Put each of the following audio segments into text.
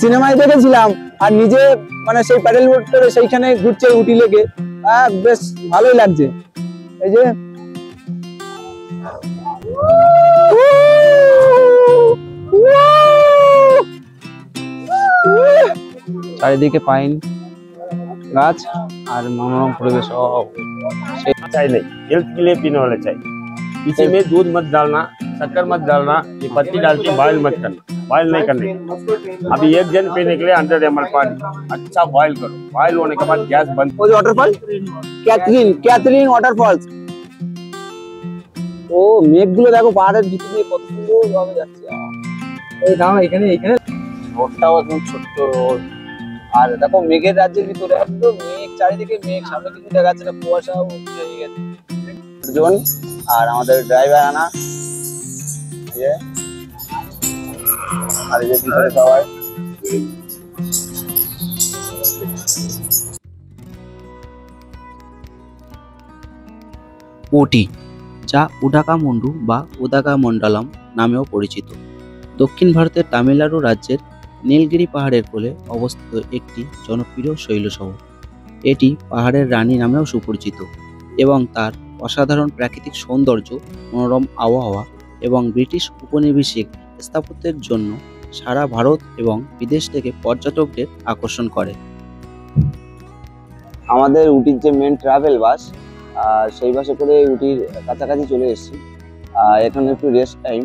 সিনেমায় দেখেছিলাম, আর নিজে মানে সেই প্যাডেল বোট করে সেইখানে ঘুরছে উটি লেগে, বেশ ভালোই লাগছে। এই যে চারিদিকে पाइन गाछ और मनोरम परिवेश। चाय नहीं, हेल्थ के लिए पीने वाला चाय। इसी में दूध मत डालना, शक्कर मत डालना, ये पत्ती डाल के बॉयल मत करना, बॉयल नहीं करने। अभी 1 जन पीने के लिए 100 ml पानी अच्छा बॉयल करो। बॉयल होने के बाद गैस बंद। वो वाटरफॉल कैथरीन वाटरफॉल्स। ও মেঘগুলো দেখো পাহাড়ের ভিতর দিয়ে কত সুন্দর ভাবে যাচ্ছে। এই দাও এখানে রোডটাও একদম ছোট্ট রোড, আর দেখো মেঘের রাজ্যের ভিতরে একদম মেঘ, চারিদিকে মেঘ, সামনে কিছু দেখা যাচ্ছে না, কুয়াশাও হয়ে গেছে। জন আর আমাদের ড্রাইভার আনা, আর এই যে ভিতরে সবাই। ওটি, যা উডাকামুন্ডু বা উদাগামন্ডলম নামেও পরিচিত, দক্ষিণ ভারতের তামিলনাড়ু রাজ্যের নীলগিরি পাহাড়ের কোলে অবস্থিত একটি জনপ্রিয় শৈলশহর। এটি পাহাড়ের রানী নামেও সুপরিচিত এবং তার অসাধারণ প্রাকৃতিক সৌন্দর্য, মনোরম আবহাওয়া এবং ব্রিটিশ উপনিবেশিক স্থাপত্যের জন্য সারা ভারত এবং বিদেশ থেকে পর্যটকদের আকর্ষণ করে। আমাদের উটির যে মেন ট্রাভেল বাস, সেই বাসে করে উটির কাছাকাছি চলে এসেছি। এখানে একটু রেস্ট টাইম,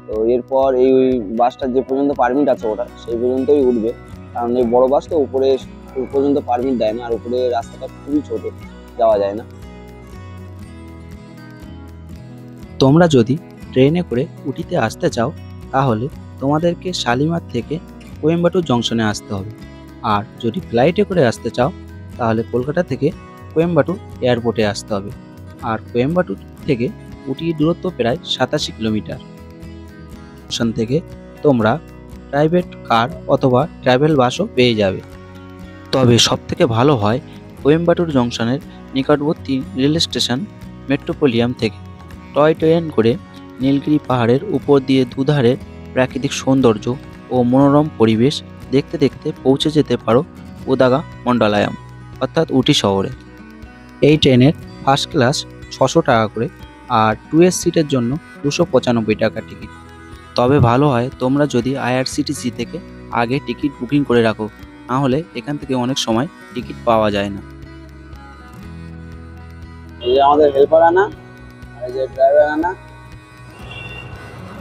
তো এরপর এই বাসটার যে পর্যন্ত পারমিট আছে ওটা সেই পর্যন্তই উঠবে, কারণ এই বড় বাস তো উপরে পর্যন্ত পারমিট দেয় না, আর উপরে রাস্তাটা খুবই ছোট, যাওয়া যায় না। তোমরা যদি ট্রেনে করে উটিতে আসতে চাও তাহলে তোমাদেরকে শালিমার থেকে কোয়েম্বাটুর জংশনে আসতে হবে, আর যদি ফ্লাইটে করে আসতে চাও তাহলে কলকাতা থেকে কোয়েম্বাটুর এয়ারপোর্টে আসতে হবে, আর কোয়েম্বাটুর থেকে উটির দূরত্ব প্রায় 87 কিলোমিটার। স্টেশন থেকে তোমরা প্রাইভেট কার অথবা ট্রাভেল বাসও পেয়ে যাবে, তবে সবথেকে ভালো হয় কোয়েম্বাটুর জংশনের নিকটবর্তী রেল স্টেশন মেট্রোপলিয়াম থেকে টয় ট্রেন করে নীলগিরি পাহাড়ের উপর দিয়ে দুধারের প্রাকৃতিক সৌন্দর্য ও মনোরম পরিবেশ দেখতে দেখতে পৌঁছে যেতে পারো উদাগামন্ডলাম অর্থাৎ উটি শহরে। এই ট্রেনের ফার্স্ট ক্লাস 600 টাকা করে, আর 2S সিটের জন্য 295 টাকা টিকিট। তবে ভালো হয় তোমরা যদি IRCTC থেকে আগে টিকিট বুকিং করে রাখো, না হলে এখান থেকে অনেক সময় টিকিট পাওয়া যায় না। এই যে আমাদের হেল্পার আনা, আর এই যে ড্রাইভার আনা,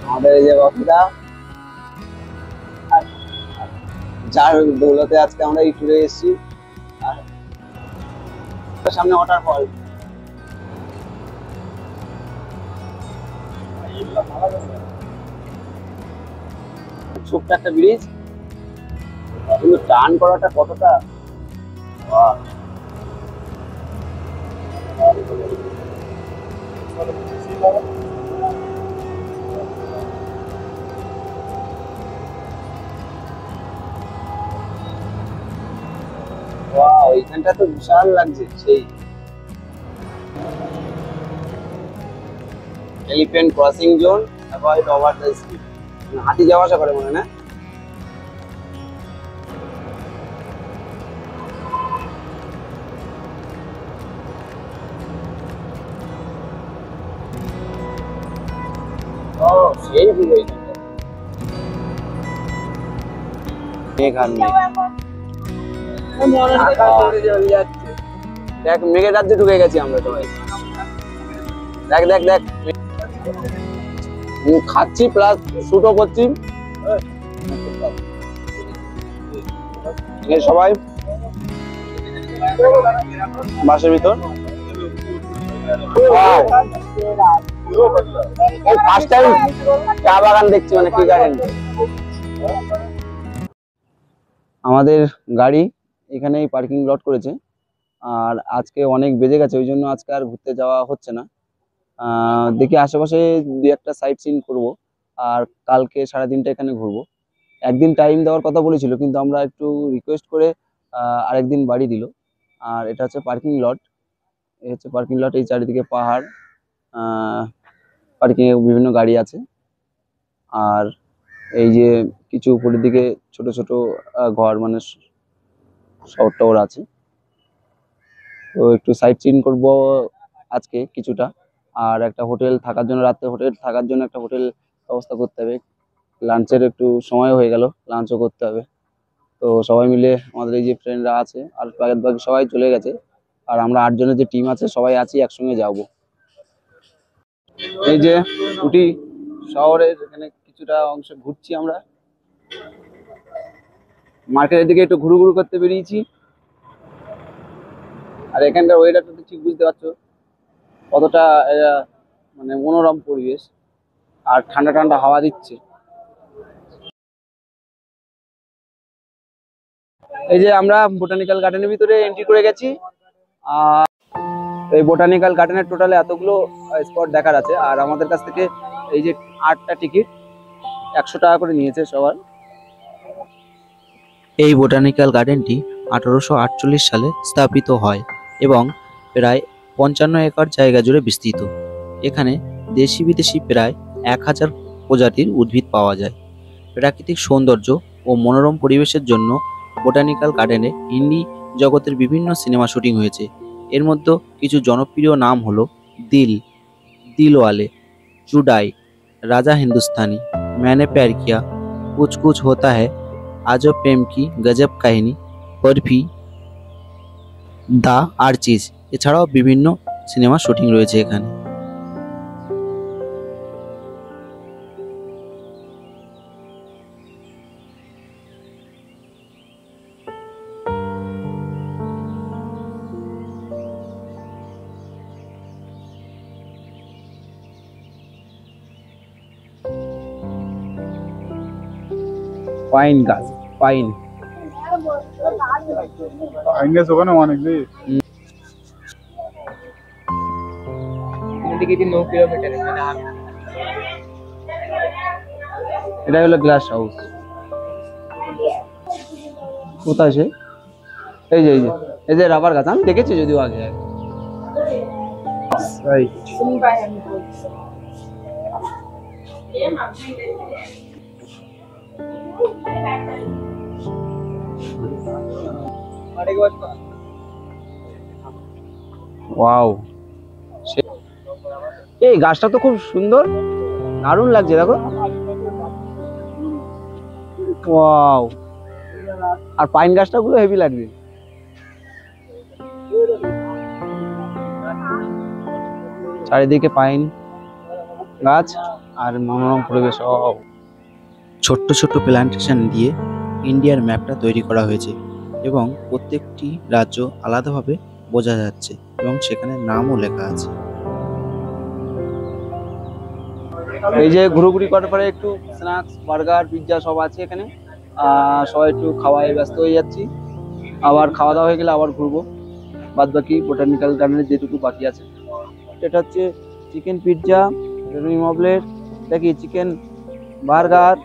আমাদের এই যে বক্তা, যার দৌলতে আজকে আমরা এই ট্যুরে এসেছি। আর সামনে ওয়াটারফল, ছোট্ট একটা ব্রিজ, কিন্তু টার্ন করাটা কতটা এইখানটা তো বিশাল লাগছে। সেই elephant crossing zone, avoid over the speed, হাতি যাওয়া আসা করে মনে না। সেই ভিউ এইখানটা, মেঘ আর মেঘ, দেখ মেঘের রাজ্যে ঢুকে গেছি আমরা সবাই। দেখ দেখ দেখ, খাচ্ছি প্লাস শুটও করছি সবাই বাসের ভিতর। ফার্স্ট টাইম চা বাগান দেখছি, মানে কি গার্ডেন। আমাদের গাড়ি এখানেই পার্কিং লট করেছে, আর আজকে অনেক বেজে গেছে, ওই জন্য আজকে আর ঘুরতে যাওয়া হচ্ছে না। দেখি আশেপাশে 2-1টা সাইট সিন করবো, আর কালকে সারাদিনটা এখানে ঘুরবো। একদিন টাইম দেওয়ার কথা বলেছিল, কিন্তু আমরা একটু রিকোয়েস্ট করে আরেকদিন বাড়ি দিল। আর এটা হচ্ছে পার্কিং লট, এই হচ্ছে পার্কিং লট, এই চারিদিকে পাহাড়, পার্কিংয়ে বিভিন্ন গাড়ি আছে। আর এই যে কিছু উপরের দিকে ছোট ছোট ঘর, মানে শহর টহর আছে। তো একটু সাইট সিন করবো আজকে কিছুটা। আর একটা হোটেল থাকার জন্য, রাত্রে হোটেল থাকার জন্য একটা হোটেল ব্যবস্থা করতে হবে। লাঞ্চের একটু সময় হয়ে গেল, লাঞ্চও করতে হবে। তো সবাই মিলে আমাদের এই যে ফ্রেন্ডরা আছে, আর বাকি সবাই চলে গেছে, আর আমরা 8 জনের যে টিম আছে সবাই আছি, একসঙ্গে যাব। এই যে উটি শহরের এখানে কিছুটা অংশ ঘুরছি আমরা, মার্কেটের দিকে একটু ঘুরু ঘুরু করতে বেরিয়েছি। আর এখানকার ওয়েদারটা তো ঠিক বুঝতে পারছো কতটা মানে মনোরম পরিবেশ, আর ঠান্ডা ঠান্ডা হাওয়া দিচ্ছে। এই যে আমরা বোটানিক্যাল গার্ডেনের ভিতরে এন্ট্রি করে গেছি। আর এই বোটানিক্যাল গার্ডেনের টোটালে এতগুলো স্পট দেখার আছে, আর আমাদের কাছ থেকে এই যে 8টা টিকিট 100 টাকা করে নিয়েছে সবার। এই বোটানিক্যাল গার্ডেনটি 1848 সালে স্থাপিত হয় এবং প্রায় 55 একর জায়গা জুড়ে বিস্তৃত। এখানে দেশি বিদেশি প্রায় 1000 প্রজাতির উদ্ভিদ পাওয়া যায়। প্রাকৃতিক সৌন্দর্য ও মনোরম পরিবেশের জন্য বোটানিক্যাল গার্ডেনে হিন্দি জগতের বিভিন্ন সিনেমা শুটিং হয়েছে। এর মধ্যে কিছু জনপ্রিয় নাম হলো দিল, দিলওয়ালে, চুডাই, রাজা হিন্দুস্তানি, मैंने प्यार किया, कुछ कुछ होता है, आजो प्रेम की गजब কাহিনী, বরফি, দা আর্চিজ, এছাড়াও বিভিন্ন সিনেমা শুটিং রয়েছে এখানে। পাইন গাছ, পাইন। আইনেস ওখানে অনেক যে এটা হলো গ্লাস হাউস। কোথায় সে? এই যে এই যে রাবার গাছ, আমি দেখেছি যদিও আগে। রাইট। ওয়াও, এই গাছটা তো খুব সুন্দর, দারুণ লাগছে, দেখো। ওয়াও, আর পাইন গাছটা গুলো হেভি লাগবে। চারিদিকে পাইন গাছ আর মনোরম পরিবেশ। ছোট্ট ছোট্ট প্ল্যান্টেশন দিয়ে ইন্ডিয়ার ম্যাপটা তৈরি করা হয়েছে এবং প্রত্যেকটি রাজ্য আলাদাভাবে বোঝা যাচ্ছে এবং সেখানে নামও লেখা আছে। এই যে ঘুরোঘুরি করার পরে একটু স্ন্যাক্স, বার্গার, পিৎজা সব আছে এখানে। সবাই একটু খাওয়ায় ব্যস্ত হয়ে যাচ্ছি, আবার খাওয়া দাওয়া হয়ে গেলে আবার ঘুরবো। বাদ বাকি বোটানিক্যাল গার্ডেনের যেটুকু বাকি আছে, এটা হচ্ছে চিকেন পিৎজা, অমলেট, এটা কি চিকেন বার্গার।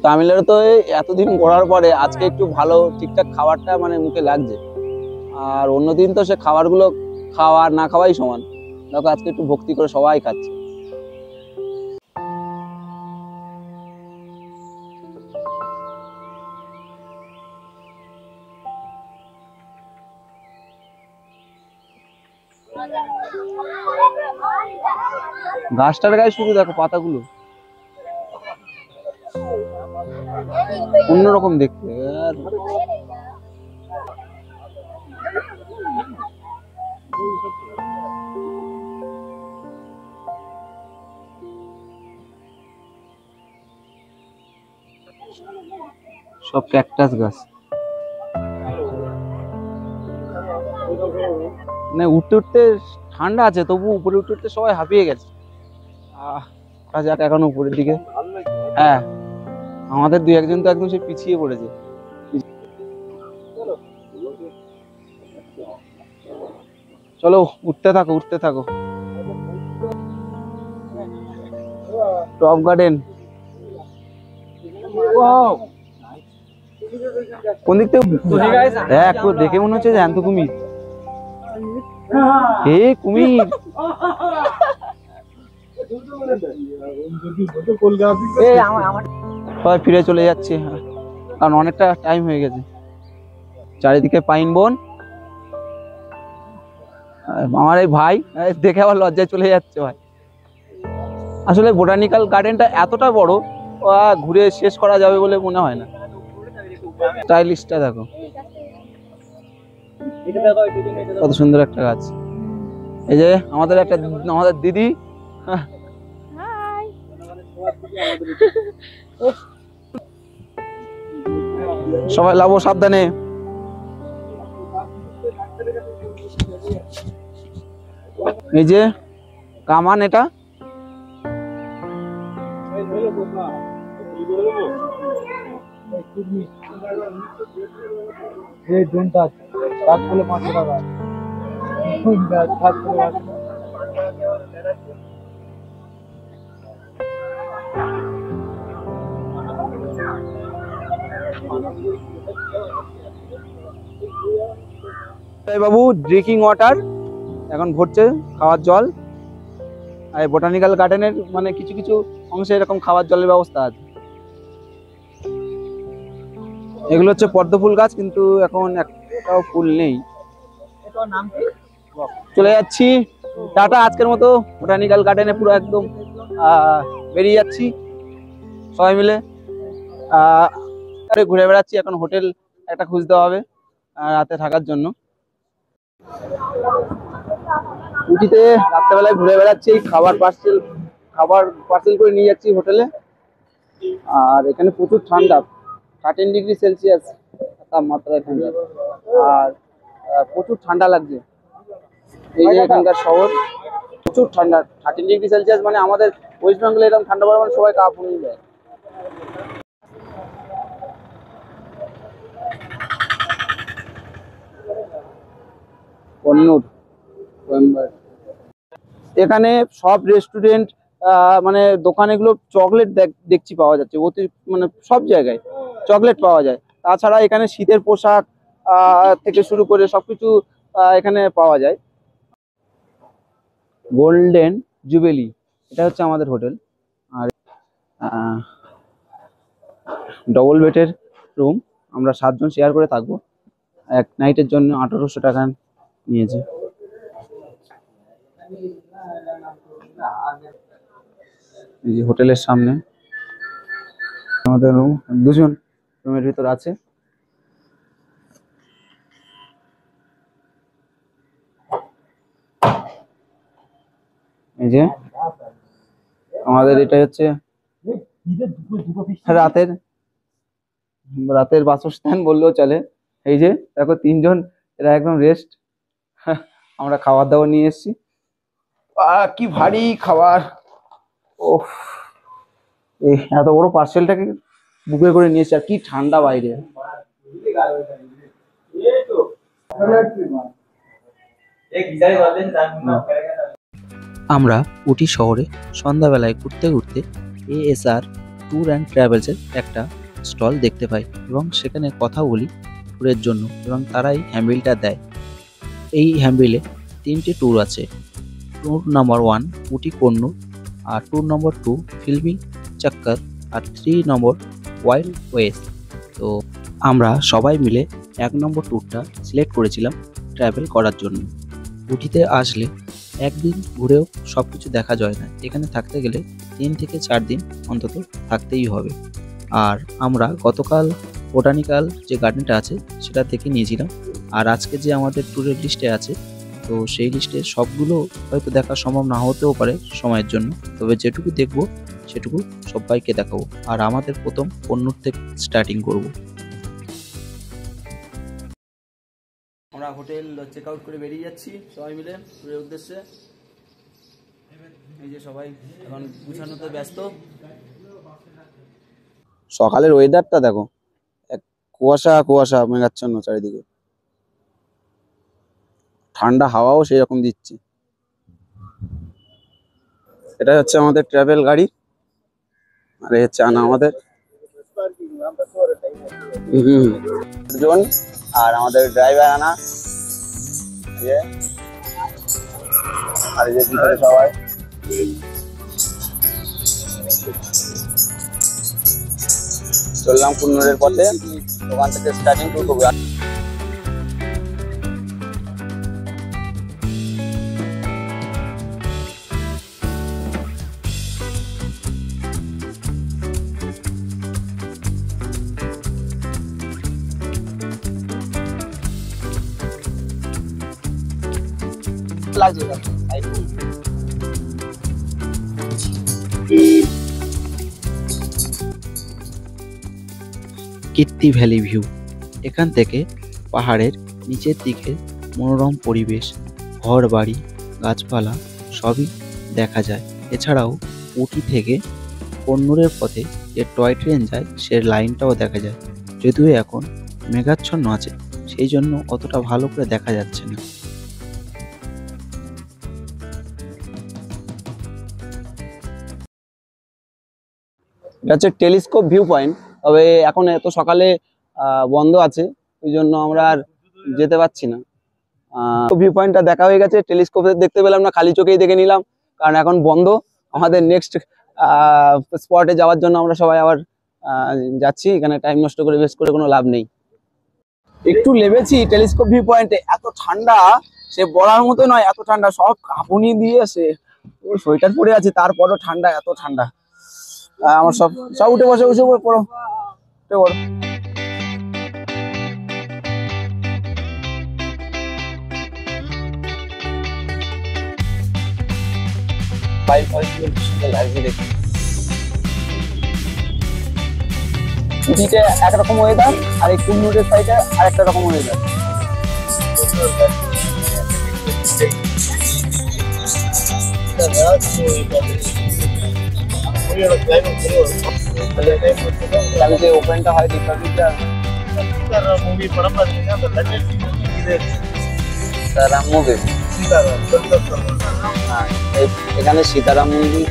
তামিলনাড়ু তো এতদিন ঘোরার পরে আজকে একটু ভালো ঠিকঠাক খাবারটা মানে মুখে লাগছে। আর অন্যদিন তো সে খাবারগুলো খাওয়া না খাওয়াই সমান। দেখো আজকে একটু ভক্তি করে সবাই খাচ্ছে। গাছটার গায়ে শুধু দেখো পাতাগুলো অন্যরকম দেখতে। আর সব ক্যাকটাস গাছ, মানে উঠতে উঠতে ঠান্ডা আছে, তবু উপরে উঠতে উঠতে সবাই হাঁপিয়ে গেছে। যাক এখন উপরের দিকে। হ্যাঁ, আমাদের 2-1 জন তো একদম সে পিছিয়ে পড়েছে। চলো উঠতে থাকো, উঠতে থাকো। টপ গার্ডেন কোন দিক থেকে? হ্যাঁ, একটু দেখে মনে হচ্ছে জ্যান্ত কুমির। হে কুমির, সবাই ফিরে চলে যাচ্ছে, কারণ অনেকটা টাইম হয়ে গেছে। চারিদিকে পাইন বন। আমার এই ভাই দেখে আবার লজ্জায় চলে যাচ্ছে ভাই। আসলে বোটানিক্যাল গার্ডেনটা এতটা বড়, ঘুরে শেষ করা যাবে বলে মনে হয় না। স্টাইলিশটা দেখো, কত সুন্দর একটা গাছ। এই যে আমাদের দিদি, সবাই লাভো, সাবধানে। এই যে কামান, এটা বাবু ড্রিঙ্কিং ওয়াটার এখন ভরছে, খাওয়ার জল। আর বোটানিক্যাল গার্ডেনের মানে কিছু কিছু অংশে এরকম খাওয়ার জলের ব্যবস্থা আছে। এগুলো হচ্ছে পদ্ম ফুল গাছ, কিন্তু এখন একটাও ফুল নেই। চলে যাচ্ছি, টাটা। আজকের মতো বোটানিক্যাল গার্ডেনে পুরো একদম বেরিয়ে যাচ্ছি সবাই মিলে। ঘুরে বেড়াচ্ছি, এখন হোটেল একটা খুঁজতে হবে রাতে থাকার জন্য। উটিতে রাত্রেবেলায় ঘুরে বেড়াচ্ছি, খাবার পার্সেল করে নিয়ে যাচ্ছি হোটেলে। আর এখানে প্রচুর ঠান্ডা, 13°C তাপমাত্রা এখানে, আর প্রচুর ঠান্ডা লাগছে। এই যে এখানকার শহর, প্রচুর ঠান্ডা। 13°C মানে আমাদের ওয়েস্ট বেঙ্গলে এরকম ঠান্ডা পড়ে মানে সবাই কাঁপুনি হয়ে যায়। কন্নূর, এখানে সব রেস্টুরেন্ট মানে দোকান, এগুলো চকলেট দেখছি পাওয়া যাচ্ছে মানে সব জায়গায় চকলেট পাওয়া যায়। তাছাড়া এখানে শীতের পোশাক থেকে শুরু করে সবকিছু এখানে পাওয়া যায়। গোল্ডেন জুবেলি, এটা হচ্ছে আমাদের হোটেল। আর ডবল বেডের রুম, আমরা 7 জন শেয়ার করে থাকবো। এক নাইটের জন্য 1800 টাকা নিয়েছে। এই যে হোটেলের সামনে আমাদের রুম, 2 জন রুমের ভিতর আছে। এই যে আমাদের এটা হচ্ছে রাতের বাসস্থান বললেও চলে। এই যে দেখো 3 জন, এরা একদম রেস্ট। আমরা খাবার দাবার নিয়ে এসেছি। কি ভারী খাবার! ওহ, এত বড় পার্সেলটাকে বুকে করে নিয়ে এসেছি। আর কি ঠান্ডা বাইরে! আমরা উটি শহরে সন্ধ্যাবেলায় ঘুরতে ঘুরতে ASR ট্যুর অ্যান্ড ট্রাভেলসের একটা স্টল দেখতে পাই এবং সেখানে কথা বলি ট্যুরের জন্য, এবং তারাই হ্যান্ডবিলটা দেয়। এই হ্যান্ডবিলে 3টে ট্যুর আছে। ট্যুর নাম্বার 1 উটি কন্নূর, আর ট্যুর নাম্বার 2 ফিল্মি চক্কর, আর 3 নম্বর ওয়াইল্ড ওয়েস্ট। তো আমরা সবাই মিলে 1 নম্বর ট্যুরটা সিলেক্ট করেছিলাম ট্রাভেল করার জন্য। উটিতে আসলে একদিন ঘুরেও সব কিছু দেখা যায় না, এখানে থাকতে গেলে 3 থেকে 4 দিন অন্তত থাকতেই হবে। আর আমরা গতকাল বোটানিক্যাল যে গার্ডেনটা আছে সেটা থেকে নিয়েছিলাম, আর আজকে যে আমাদের ট্যুরের লিস্টে আছে, তো সেই লিস্টে সবগুলো হয়তো দেখা সম্ভব না হতেও পারে সময়ের জন্য, তবে যেটুকু দেখবো সেটুকু সবাইকে দেখাবো। আর আমাদের প্রথম কন্নূর থেকে স্টার্টিং করব। আমরা হোটেল চেক আউট করে বেরিয়ে যাচ্ছি সবাই মিলে ট্যুরের উদ্দেশ্যে। এই যে সবাই এখন গুছানোতে ব্যস্ত। সকালের ওয়েদারটা দেখো, এক কুয়াশা কুয়াশা মেঘাচ্ছন্ন চারিদিকে, ঠান্ডা হাওয়াও সেই রকম দিচ্ছে। এটা হচ্ছে আমাদের ট্রাভেল গাড়ি, আর এই হচ্ছে আনা আমাদের জন, আর আমাদের ড্রাইভার আনা। আর এই যে ভিতরে সবাই চললাম কুন্নুরের পথে, ওখান থেকে স্টার্টিং টু করবো। কীর্তি ভ্যালি ভিউ, এখান থেকে পাহাড়ের নিচের দিকে মনোরম পরিবেশ, ঘর বাড়ি, গাছপালা সবই দেখা যায়। এছাড়াও উটি থেকে কন্নুরের পথে যে টয় ট্রেন যায় সে লাইনটাও দেখা যায়, যদিও এখন মেঘাচ্ছন্ন আছে সেই জন্য অতটা ভালো করে দেখা যাচ্ছে না। এটা হচ্ছে টেলিস্কোপ ভিউ পয়েন্ট, তবে এখন এত সকালে বন্ধ আছে, ওই জন্য আমরা আর যেতে পারছি না। ভিউ পয়েন্টটা দেখা হয়ে গেছে, টেলিস্কোপে দেখতে পেলাম না, খালি চোখেই দেখে নিলাম, কারণ এখন বন্ধ। আমাদের নেক্সট স্পটে যাওয়ার জন্য আমরা সবাই আবার যাচ্ছি। এখানে টাইম নষ্ট করে বেশ করে কোনো লাভ নেই। একটু লেবেছি টেলিস্কোপ ভিউ পয়েন্টে, এত ঠান্ডা সে বলার মতো নয়, এত ঠান্ডা, সব কাঁপুনি দিয়ে সে সোয়েটার পরে আছে, তারপরও ঠান্ডা, এত ঠান্ডা। আমার সব সব উঠে বসে পড়ো, উঠে পড়ো। উটিতে একরকম ওয়েদার, আর এই কুন্নুরের সাইডে আরেকটা রকম ওয়েদার। আমি যে ওপেনটা হয় রিপাবলিকটা மூவி படம் பாத்தீங்கன்னா அந்த லண்டன் இது সীতারাম মুভি, এখানে সীতারাম মুভি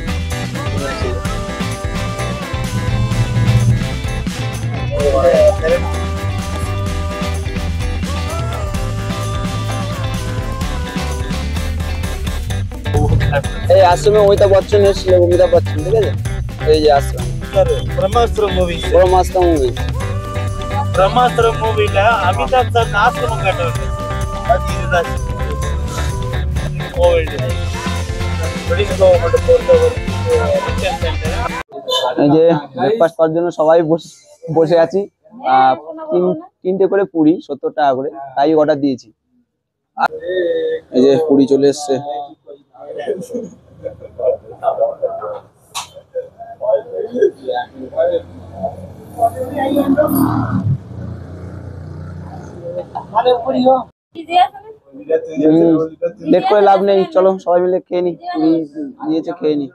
এই আশ্রমে অমিতাভ বচ্চন এসেছিল, অমিতাভ বচ্চন, ঠিক আছে, এই যে আশ্রম பிரம்மாஸ்திர மூவி ব্রহ্মাস্ত্র মুভি। பிரம்மாஸ்திர மூவில அமிதாப் சார் ஆசிரமம் காட்டுவாங்க, அது இதுதான் கோவில் பிரிட்டிஷ் கவர்மெண்ட் பொறுத்தவரைக்கும்। এই যে ব্রেকফাস্ট করার জন্য সবাই বসে আছি। তিনটে করে পুরি 70 টাকা করে, তাই অর্ডার দিয়েছি। এই যে পুরি চলে এসছে। লেট করে লাভ নেই, চলো সবাই মিলে খেয়ে নি, পুরি দিয়েছে খেয়ে নি।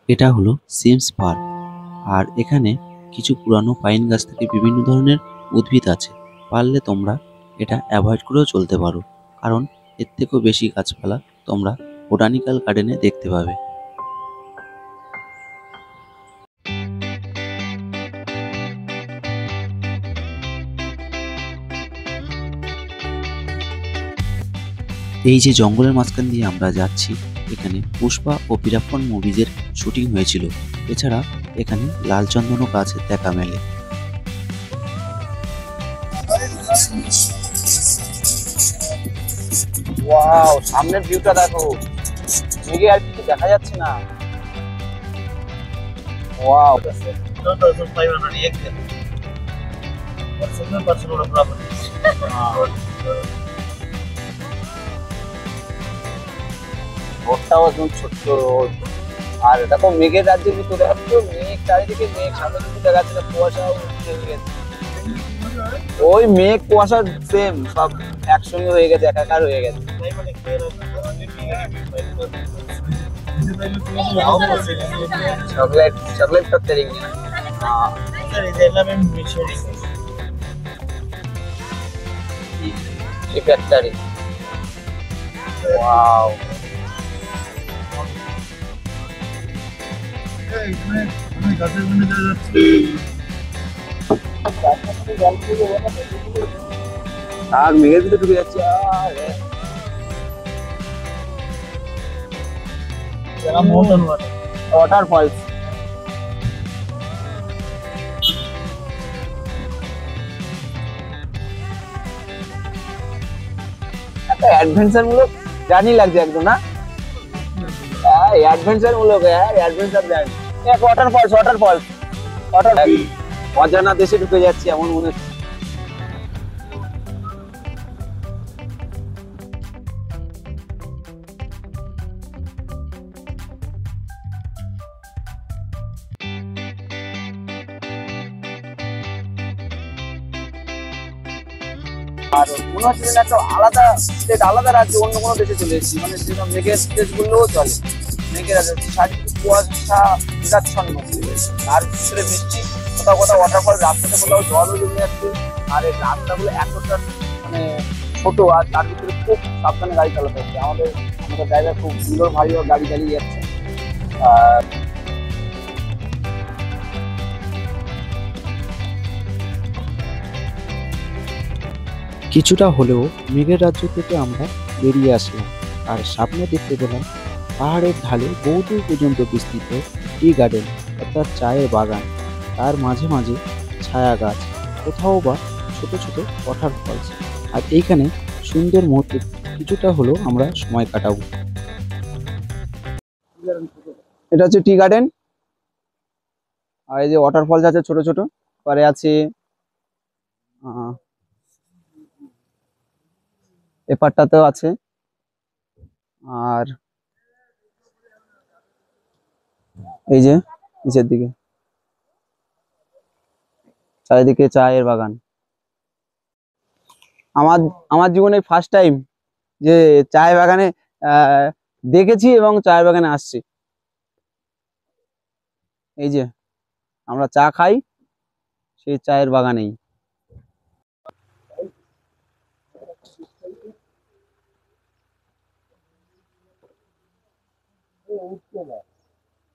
এটা হলো সিমস পার্ক, আর এখানে কিছু পুরানো পাইন গাছ থেকে বিভিন্ন ধরনের উদ্ভিদ আছে। পারলে তোমরা এটা অ্যাভয়েড করেও চলতে পারো, কারণ এর থেকেও বেশি গাছপালা তোমরা বোটানিক্যাল গার্ডেনে দেখতে পাবে। এই যে জঙ্গলের মাঝখান দিয়ে আমরা যাচ্ছি, এখানে পুষ্পা ও বীরাপ্পন মুভিজের শুটিং হয়েছিল। এছাড়া এখানে লাল চন্দনও গাছের দেখা মেলে। ওয়াও, সামনের ভিউটা দেখো, মেঘে আর কিছু দেখা যাচ্ছে না। ওয়াও, 2500 acre ஒரு சிங்கிள் பர்சனோட ப்ராப்பர்ட்டி। রোডটাও একদম ছোট্ট রোড, আর এটা তো মেঘের রাজ্যের ভিতরে, তো মেঘ চারিদিকে, মেঘ সামনে কিছু দেখা যাচ্ছে না, কুয়াশাও হয়ে গেছে। ওই মেঘ কুয়াশা সেম সব একসঙ্গে হয়ে গেছে, একাকার হয়ে গেছে। চকলেট চকলেট ফ্যাক্টরি, சார் இது எல்லாமே மிஷரி ফ্যাক্টরি। ওয়াও, আর মেঘের ভিতরে ঢুকে যাচ্ছে। இதெல்லாம் மவுண்டன் வாட்டர் ওয়াটারফলস। एडवेंचर मूलक জার্নি লাগছে একদম না, एडवेंचर मूलक एडवेंचर জার্নি। এক ওয়াটারফলস অজানা দেশে ঢুকে যাচ্ছি এমন মনে হচ্ছে। আর মনে হচ্ছে যেন একটা আলাদা স্টেট, আলাদা রাজ্য, অন্য কোনো দেশে চলে এসেছি। মানে যেরকম মেঘের দেশ বললেও চলে, মেঘের রাজ্য, চারিদিকে কুয়াশা মেঘাচ্ছন্ন, তার ভিতরে বৃষ্টি, কোথাও কোথাও ওয়াটারফল, রাস্তাতে কোথাও জলও জমে যাচ্ছে। আর এই রাস্তাগুলো এতটা মানে ছোট, আর তার ভিতরে খুব সাবধানে গাড়ি চালাতে হচ্ছে। আমাদের ড্রাইভার খুব সুন্দর ভারী গাড়ি চালিয়ে যাচ্ছে। আর কিছুটা হলেও মেঘের রাজ্য থেকে আমরা বেরিয়ে আসলাম আর সামনে দেখতে পেলাম পাহাড়ের ঢালে বহুদূর পর্যন্ত বিস্তৃত টি গার্ডেন অর্থাৎ চায়ের বাগান, তার মাঝে মাঝে ছায়া গাছ, কোথাও বা ছোট ছোট ওয়াটারফলস। আর এইখানে সুন্দর মুহূর্তে কিছুটা হলেও আমরা সময় কাটাবো। এটা হচ্ছে টি গার্ডেন, আর এই যে ওয়াটারফলস আছে ছোট ছোট, পরে আছে এপারটাতেও আছে। আর এই যে নিচের দিকে চারিদিকে চায়ের বাগান। আমার জীবনে ফার্স্ট টাইম যে চায়ের বাগানে দেখেছি এবং চায়ের বাগানে আসছি। এই যে আমরা চা খাই সেই চায়ের বাগানেই।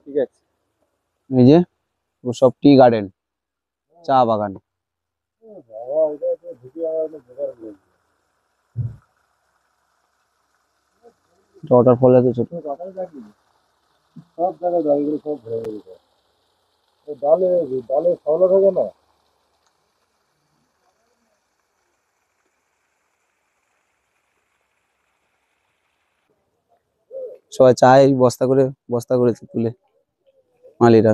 ঠিক আছে, এই যে সব টি গার্ডেন, চা বাগান। ওয়াটারফল আছে ছোট। সব জায়গায় গাড়িগুলো সব ভরে গেছে, ডালে ডালে ফল থাকে না। সবাই চায় বস্তা করেছে তুলে মালিরা।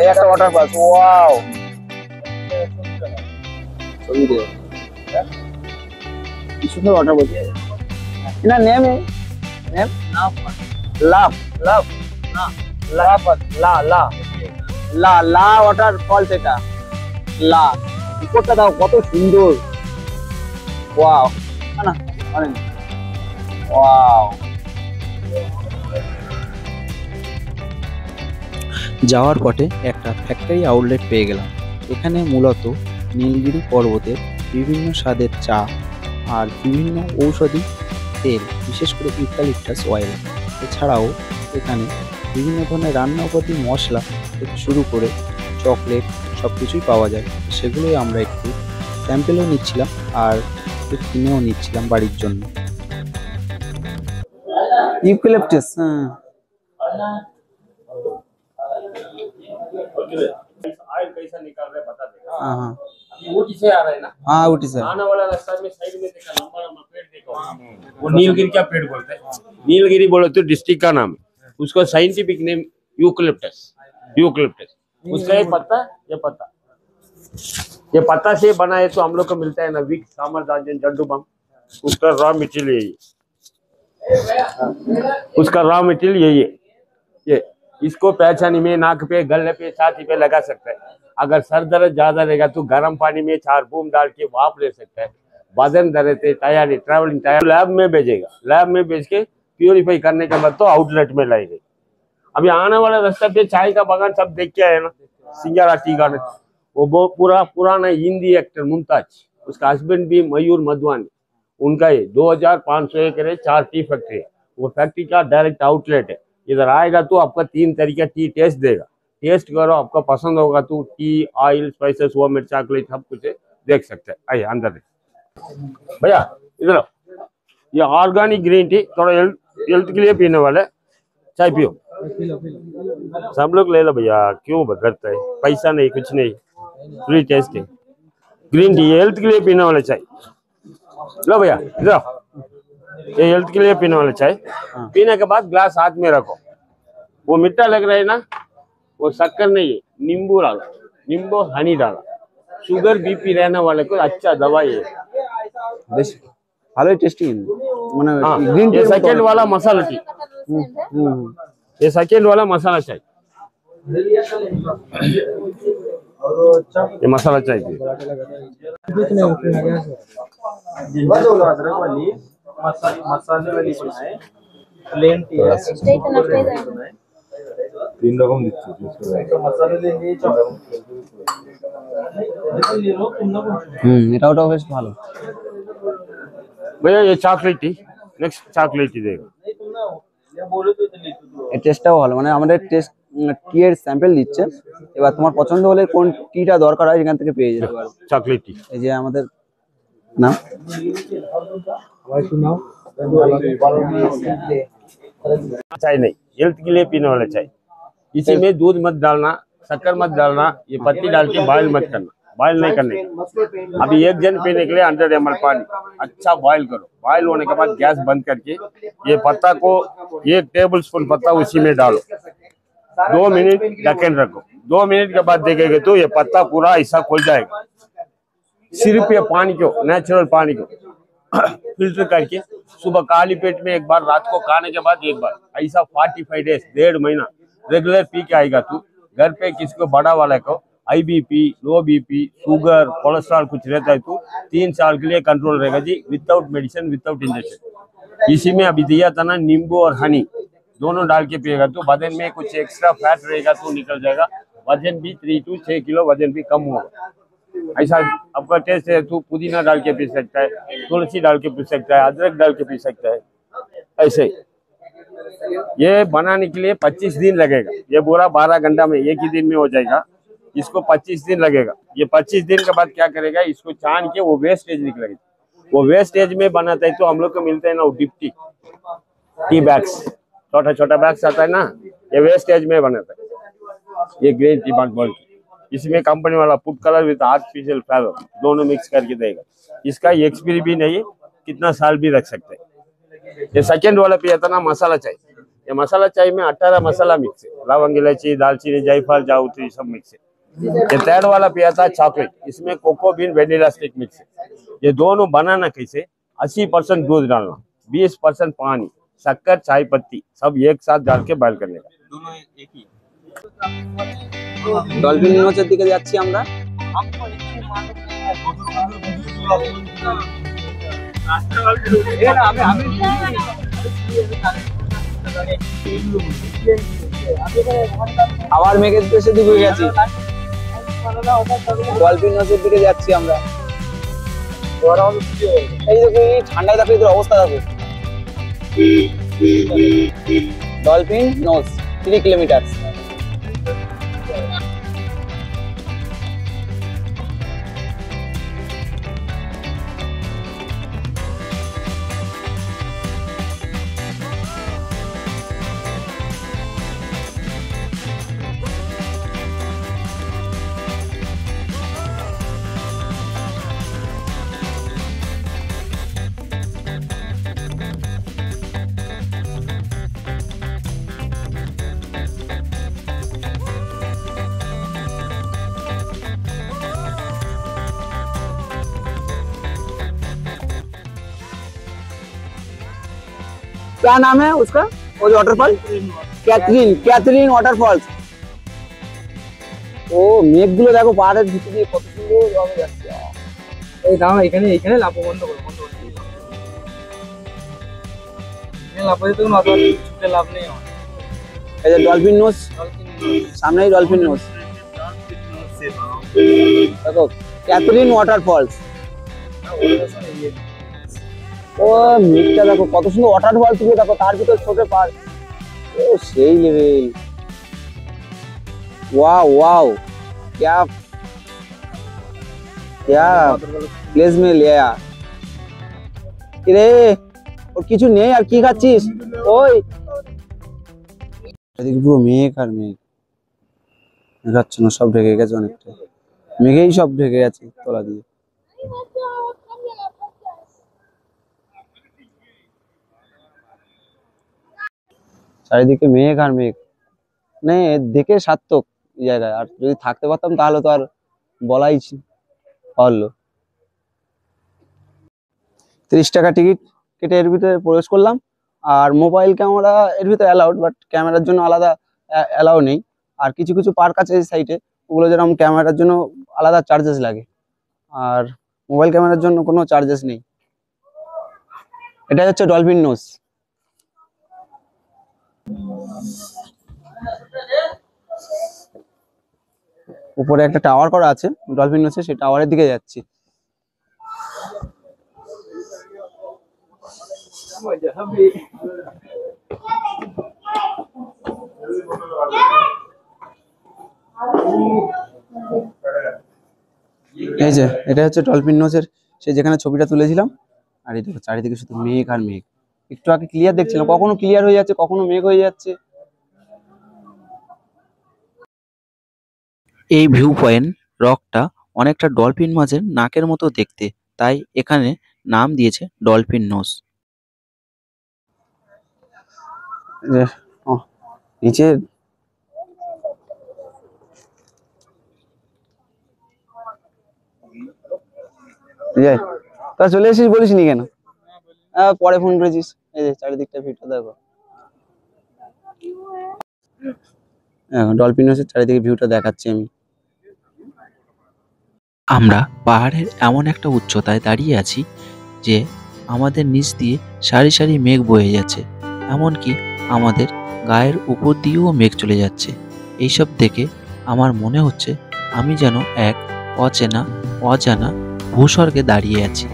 একটা ওয়াটারফল, ওয়াও, কি সুন্দর ওয়াটারফল। না নেম লাভ লাভ লাভ লা লা লা লা ওয়াটারফল, সেটা লা। উপরটা দাও কত সুন্দর, ওয়াও না অনেক ওয়াও। যাওয়ার পথে একটা ফ্যাক্টরি আউটলেট পেয়ে গেলাম। এখানে মূলত নীলগিরি পর্বতের বিভিন্ন স্বাদের চা আর বিভিন্ন ঔষধি তেল, বিশেষ করে ইউক্যালিপটাস অয়েল, এছাড়াও এখানে বিভিন্ন ধরনের রান্না উপযোগী মশলা থেকে শুরু করে চকলেট সব কিছুই পাওয়া যায়। সেগুলোই আমরা একটু স্যাম্পেলও নিচ্ছিলাম আর একটু কিনেও নিচ্ছিলাম বাড়ির জন্য। ইউক্যালিপটাস, হ্যাঁ ऑयल कैसा निकाल रहे बता देगा। हाँ हाँ अभी ऊटी से आ रहा है ना, हाँ ऊटी से आने वाला रास्ता में साइड में देखा लंबा लंबा पेड़ देखो, वो नीलगिरी का पेड़ बोलते हैं। नीलगिरी बोले तो डिस्ट्रिक्ट का नाम है, उसका साइंटिफिक नेम यूकलिप्टस। यूकलिप्टस उसका ये पत्ता से बना है। तो हम लोग को मिलता है ना विक, सामरदाजन, जड्डू बम, उसका रॉ मटेरियल यही है। उसका रॉ मटेरियल यही है। ये इसको पहचानी में, नाक पे, गले पे, छाती पे लगा सकता है। अगर सर दर्द ज्यादा रहेगा तो गर्म पानी में 4 बूंद डाल के भाप ले सकता है। बदन दर्द है, टायर्ड, ट्रैवलिंग टायर्ड, लैब में भेजेगा। लैब में भेज के प्योरीफाई करने के बाद तो आउटलेट में लाएंगे। अभी आने वाला रास्ता पे चाय का बागान सब देख के आए ना, सिंगारा टी गार्डन, वो बहुत पुराना हिंदी एक्टर मुमताज, उसका हस्बैंड भी मयूर मधवानी, उनका ये 2500 एकड़ है, 4 टी फैक्ट्री है। वो फैक्ट्री का डायरेक्ट आउटलेट है। इधर आएगा तो आपका 3 तरीका टी टेस्ट देगा, टेस्ट करो, आपका पसंद होगा तो टी, ऑयल, स्पाइसेस, वो मिर्च, चॉकलेट सब कुछ है, देख सकते हैं। आइए अंदर भैया, इधर ये ऑर्गेनिक ग्रीन टी, थोड़ा हेल्थ के लिए पीने वाले, चाय पियो। सब लोग ले लो भैया, क्यों करता है, पैसा नहीं कुछ नहीं, फ्री टेस्ट है। ग्रीन टी हेल्थ के लिए पीने वाला चाय। लो भैया इधर आओ। ये हेल्थ के लिए पीने वाला चाय। पीने के बाद ग्लास हाथ में रखो। वो मीठा लग रहा है ना, वो शक्कर नहीं है, नींबू डाला, नींबू हनी डाला। शुगर बीपी रहने वाले को अच्छा दवाई है। বেশ ভালোই টেস্টি মানে हाँ, গ্রিন টি ये सेकेंड वाला मसाला टी, ये सेकेंड वाला मसाला चाय, ये मसाला चाय पियो। मसाले वाली है, प्लेन टी है, 3 রকম দিচ্ছি मसाले लेंगे এটাও বেশ ভালো। भैया ये chocolate T, next chocolate T देगा। बोलो तो इतनी এর টেস্টটাও ভালো, মানে আমাদের টেস্ট টি এর স্যাম্পল দিচ্ছে, এবার তোমার পছন্দ হলে কোন টিটা দরকার হয় এখান থেকে পেয়ে যেতে পারো। चॉकलेट टी এই যে আমাদের নাম चाय नहीं, हेल्थ के लिए पीने वाला चाय। इसी में दूध मत डालना, शक्कर मत डालना, ये पत्ती डाल के बॉयल मत करना, बॉयल नहीं करने का। अभी एक जन पीने के लिए 100 ml पानी अच्छा बॉयल करो। बॉयल होने के बाद गैस बंद करके ये पत्ता को 1 टेबल स्पून पत्ता उसी में डालो, 2 मिनट ढक्कन रखो। 2 मिनट के बाद देखेंगे तो ये पत्ता पूरा ऐसा खुल जाएगा। सिर्फ ये पानी को, नेचुरल पानी को फिल्टर करके सुबह खाली पेट में एक बार, रात को खाने के बाद एक बार, ऐसा 45 डेज, 1.5 महीना रेगुलर पी के आएगा तू। घर पे किसको बड़ा वाला को हाई बीपी, लो बीपी, शुगर, कोलेस्ट्रॉल कुछ रहता है तो 3 साल के लिए कंट्रोल रहेगा जी, विदाउट मेडिसिन, विदाउट इंजेक्शन। इसी में अभी दिया था ना नींबू और हनी दोनों डाल के पिएगा तो बदन में कुछ एक्स्ट्रा फैट रहेगा तो निकल जाएगा। वजन भी 3 to 6 किलो वजन भी कम होगा। ऐसा आपका टेस्ट है तो पुदीना डाल के पी सकता है, तुलसी डाल के पी सकता है, अदरक डाल के पी सकता है। ऐसे ये बनाने के लिए 25 दिन लगेगा। ये पूरा 12 घंटा में एक ही दिन में हो जाएगा। इसको 25 दिन लगेगा। ये 25 दिन के बाद क्या करेगा, इसको छान के वो वेस्टेज निकलेगी। वो वेस्टेज में बनाता है तो हम लोग को मिलता है ना वो डिप्टी टी बैग्स, छोटा छोटा बैग्स आता है ना, ये वेस्टेज में बनाता है। ये ग्रीन टी बाग बोल, इसमें कंपनी वाला food colour with artificial flavour दोनों मिक्स करके देगा। इसका एक्सपायरी भी नहीं है, कितना साल भी रख सकते हैं। ये सेकेंड वाला पिया था ना मसाला चाय, ये मसाला चाय में 18 मसाला मिक्स है, लवंग, इलायची, दालचीनी, जायफल, जावित्री सब मिक्स है। ये थर्ड वाला पिया था चॉकलेट, इसमें cocoa bean, vanilla stick mix है। ये दोनों बनाना कैसे, 80% दूध डालना, 20% पानी, शक्कर, चाय पत्ती सब एक साथ डाल के बॉयल करने का। ডলফিন লঞ্চের দিকে যাচ্ছি আমরা। আবার মেঘের দেশে ডুবে গেছি, ডলফিন লঞ্চের দিকে যাচ্ছি আমরা। এই দেখো এই ঠান্ডায় দেখো এদের অবস্থা দেখো। Dolphin nose 3 kilometre. क्या नाम है उसका, वो जो वाटरफॉल? Catherine waterfalls. ও মেঘগুলো দেখো পাহাড়ের ভিতর দিয়ে কত সুন্দর ভাবে যাচ্ছে। এই দাঁড়াও, এখানে লাফো বন্ধ করো। এখানে লাফাতে তো কোনো ছুটে লাভ নেই। এই যে ডলফিন নোজ, সামনেই ডলফিন নোজ দেখো, ক্যাথরিন ওয়াটারফলস। ও মেঘটা দেখো কত সুন্দর, ওয়াটারফল থেকে দেখো তার ভিতর ছোট পার, ও সেই লেভেল। वाओ वाओ, क्या क्या প্লেস में लिया রে। ওর কিছু নেই আর কি খাচ্ছিস? ওই এদিকে পুরো মেঘ আর মেঘ, মেঘাচ্ছন্ন, সব ঢেকে গেছে অনেকটা, মেঘেই সব ঢেকে গেছে তলা দিয়ে। চারিদিকে মেঘ আর মেঘ, মানে দেখে সার্থক এই জায়গায়। আর যদি থাকতে পারতাম তাহলে তো আর বলাই পারলো। 30 টাকা টিকিট কেটে এর ভিতরে প্রবেশ করলাম। আর মোবাইল ক্যামেরা এর ভিতরে অ্যালাউড, বাট ক্যামেরার জন্য আলাদা অ্যালাউ নেই। আর কিছু কিছু পার্ক আছে এই সাইটে, ওগুলো যেরকম ক্যামেরার জন্য আলাদা চার্জেস লাগে, আর মোবাইল ক্যামেরার জন্য কোনো চার্জেস নেই। এটা হচ্ছে ডলফিন নোজ। উপরে একটা টাওয়ার করা আছে ডলফিন নোজে, সেই টাওয়ারের দিকে যাচ্ছি। এই যে এটা হচ্ছে ডলফিন নোজের সেই যেখানে ছবিটা তুলেছিলাম। আর এই দেখো চারিদিকে শুধু মেঘ আর মেঘ। একটু আগে ক্লিয়ার দেখছিলাম, কখনো ক্লিয়ার হয়ে যাচ্ছে, কখনো মেঘ হয়ে যাচ্ছে। এই ভিউ পয়েন্ট রকটা অনেকটা ডলফিন মাছের নাকের মতো দেখতে, তাই এখানে নাম দিয়েছে ডলফিন নোজ। যে নিচে তা চলে এসেছিস বলিস নি কেন? পরে ফোন করেছিস। এই যে চারিদিকটা ভিউটা দেখো, ডলফিন নোজের চারিদিকে ভিউটা দেখাচ্ছি আমি। আমরা পাহাড়ের এমন একটা উচ্চতায় দাঁড়িয়ে আছি যে আমাদের নিচ দিয়ে সারি সারি মেঘ বয়ে যাচ্ছে, এমনকি আমাদের গায়ের উপর দিয়েও মেঘ চলে যাচ্ছে। এইসব দেখে আমার মনে হচ্ছে আমি যেন এক অচেনা অজানা ভূস্বর্গে দাঁড়িয়ে আছি।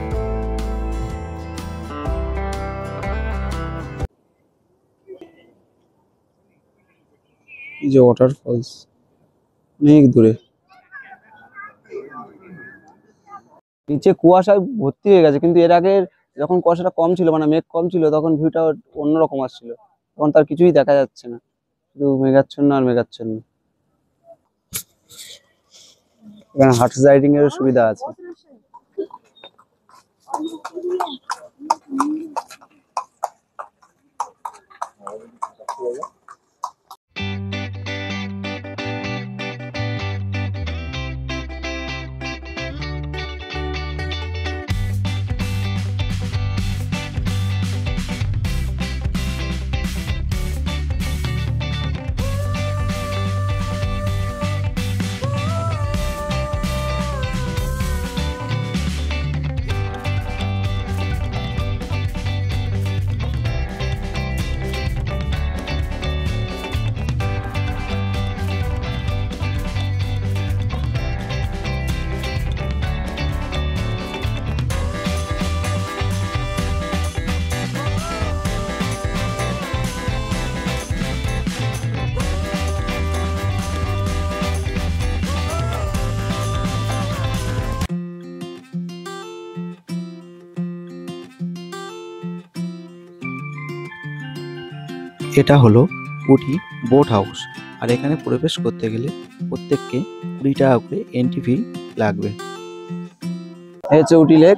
এই যে ওয়াটারফলস অনেক দূরে, নিচে কুয়াশায় ভর্তি হয়ে গেছে। কিন্তু এর আগে যখন কুয়াশাটা কম ছিল, মানে মেঘ কম ছিল, তখন ভিউটা অন্যরকম আসছিল। তখন তার কিছুই দেখা যাচ্ছে না, শুধু মেঘাচ্ছন্ন আর মেঘাচ্ছন্ন। এখানে হর্স রাইডিং এর সুবিধা আছে। এটা হলো উটি বোট হাউস, আর এখানে প্রবেশ করতে গেলে প্রত্যেককে 20 টাকা করে এন্ট্রি ফি লাগবে। এই হচ্ছে উটি লেক,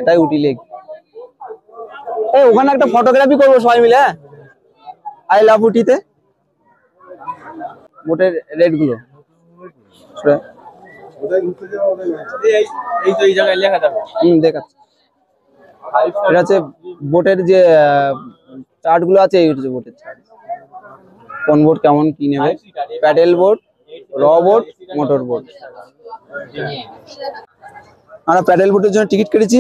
এটাই উটি লেক। এই ওখানে একটা ফটোগ্রাফি করবো সবাই মিলে, আই লাভ উটিতে। বোটের রেট গুলো দেখাচ্ছি। এটা হচ্ছে বোটের যে চার্ট গুলো আছে, এই হচ্ছে বোটের চার্ট। কোন বোট কেমন কি নেবে, প্যাডেল বোট, র বোট, মোটর বোট। আমরা প্যাডেল বোটের জন্য টিকিট কেটেছি,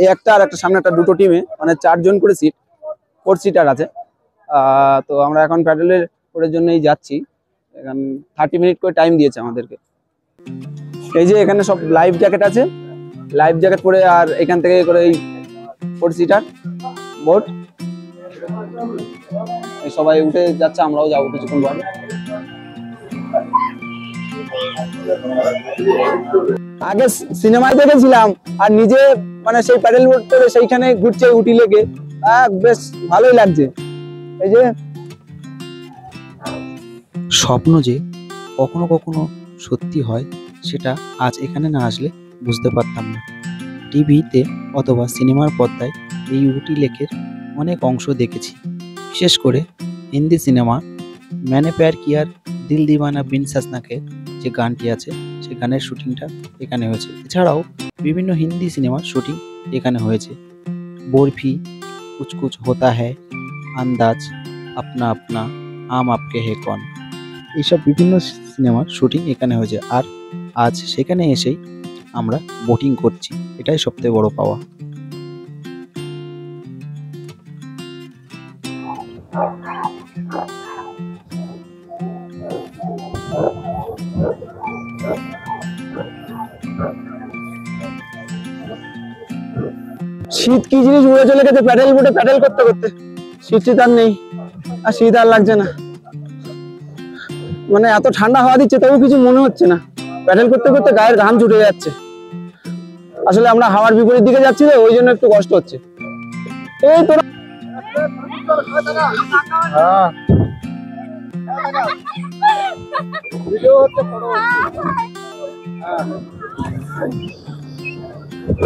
এই একটা আর একটা সামনে একটা, দুটো টিমে মানে 4 জন করে সিট, 4 সিটার আছে। তো আমরা এখন প্যাডেলের বোটের জন্যই যাচ্ছি। এখন 30 মিনিট করে টাইম দিয়েছে আমাদেরকে। এই যে এখানে সব লাইফ জ্যাকেট আছে, লাইফ জ্যাকেট পরে আর এখান থেকে করে এই 4 সিটার বোট সবাই উঠে যাচ্ছে, আমরাও যাবো কিছুক্ষণ পরে। আগে সিনেমায় দেখেছিলাম, আর নিজে মানে সেই প্যাডেল বোট করে সেইখানে ঘুরছে উটি লেকে, বেশ ভালোই লাগছে। এই যে স্বপ্ন যে কখনো কখনো সত্যি হয় সেটা আজ এখানে না আসলে বুঝতে পারতাম না। টিভিতে অথবা সিনেমার পর্দায় এই উটি লেকের অনেক অংশ দেখেছি, বিশেষ করে হিন্দি সিনেমা मैंने प्यार किया দিল দিওয়ানা বিন সাসনাকে যে গানটি আছে সেই গানের শুটিংটা এখানে হয়েছে। এছাড়াও বিভিন্ন হিন্দি সিনেমার শুটিং এখানে হয়েছে। বরফি, কুছ কুছ হোতা হ্যায়, আন্দাজ, আপনা আপনা, আম আপকে হে কন, এইসব বিভিন্ন সিনেমার শুটিং এখানে হয়েছে। আর আজ সেখানে এসেই আমরা বোটিং করছি, এটাই সবথেকে বড় পাওয়া। শীত কি জিনিস উড়ে চলে গেছে প্যাডেল বোটে প্যাডেল করতে করতে। শীত আর নেই, আর শীত আর লাগছে না। মানে এত ঠান্ডা হাওয়া দিচ্ছে তবু কিছু মনে হচ্ছে না। প্যাডেল করতে করতে গায়ের ঘাম ছুটে যাচ্ছে। আসলে আমরা হাওয়ার বিপরীত দিকে যাচ্ছি তো, ওই জন্য একটু কষ্ট হচ্ছে। এই তোরা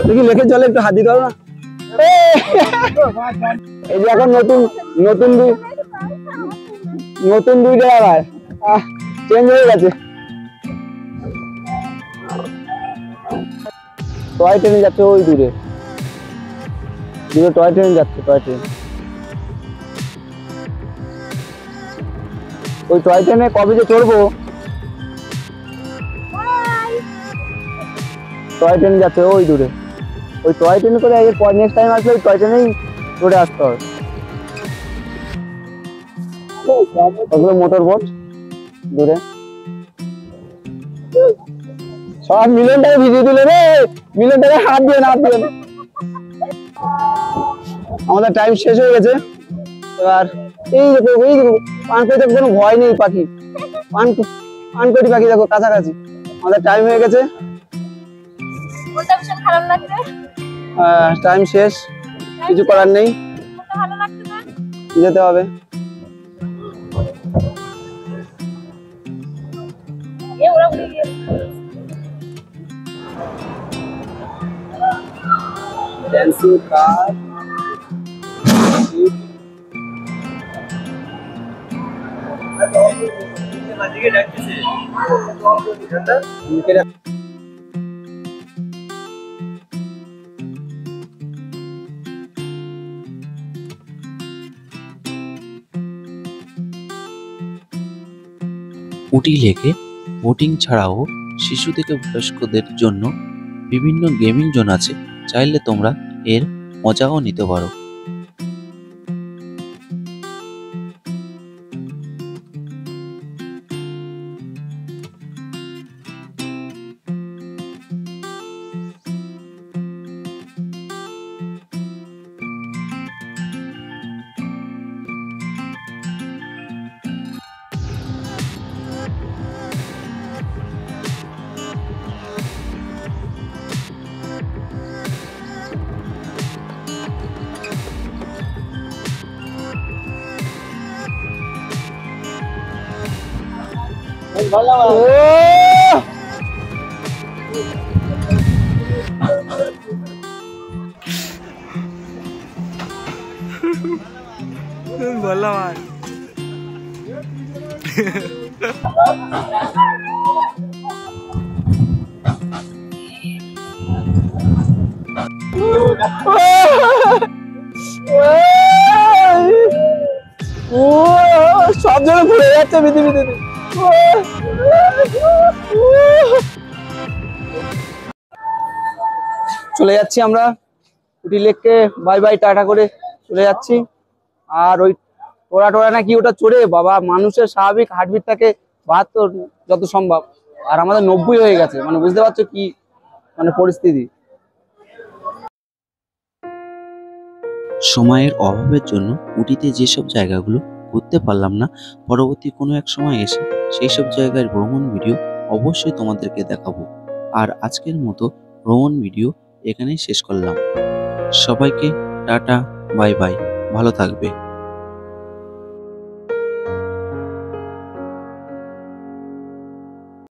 দেখি লেকের জলে একটু হাত দিতে পারো না? এই যে এখন নতুন নতুন নতুন দুই ড্রাইভার চেঞ্জ হয়ে গেছে। টয় ট্রেনে যাচ্ছে ওই দূরে দূরে টয় ট্রেন যাচ্ছে। টয় ট্রেন, ওই টয় ট্রেনে কবে যে চড়বো। টয় ট্রেন যাচ্ছে ওই দূরে, ওই টয় ট্রেনে করে এরপর নেক্সট টাইম আসলে ওই টয় ট্রেনেই চড়ে আসতে হবে। ওগুলো মোটর বোট দূরে। সব মিলনটাকে ভিজিয়ে দিলে রে, মিলনটাকে হাত দিয়ে না, হাত দিয়ে না। আমাদের টাইম শেষ হয়ে গেছে। এবার এই দেখো, এই দেখো পান পেতে কোনো ভয় নেই পাখি, পানকটি পাখি দেখো কাছাকাছি। আমাদের টাইম হয়ে গেছে, টাইম শেষ, কিছু করার নেই, যেতে হবে। উটি লেকে বোটিং ছাড়াও শিশু থেকে বয়স্কদের জন্য বিভিন্ন গেমিং জোন আছে, চাইলে তোমরা এর মজাও নিতে পারো। সব জন্য ঘুরে যাচ্ছে পৃথিবীতে। চলে যাচ্ছি আমরা উটি লেককে, বাই বাই টাটা করে চলে যাচ্ছি। আর ওই টোরা টোরা নাকি ওটা চড়ে বাবা মানুষের স্বাভাবিক হার্টবিট থাকে 72 যত সম্ভব, আর আমাদের 90 হয়ে গেছে। মানে বুঝতে পারছো কি মানে পরিস্থিতি। সময়ের অভাবের জন্য উটিতে যেসব জায়গাগুলো ঘুরতে পারলাম না, পরবর্তী কোনো এক সময় এসে সেই সব জায়গার ভ্রমণ ভিডিও অবশ্যই তোমাদেরকে দেখাবো। আর আজকের মতো ভ্রমণ ভিডিও এখানেই শেষ করলাম। সবাইকে টাটা, বাই বাই। ভালো থাকবে।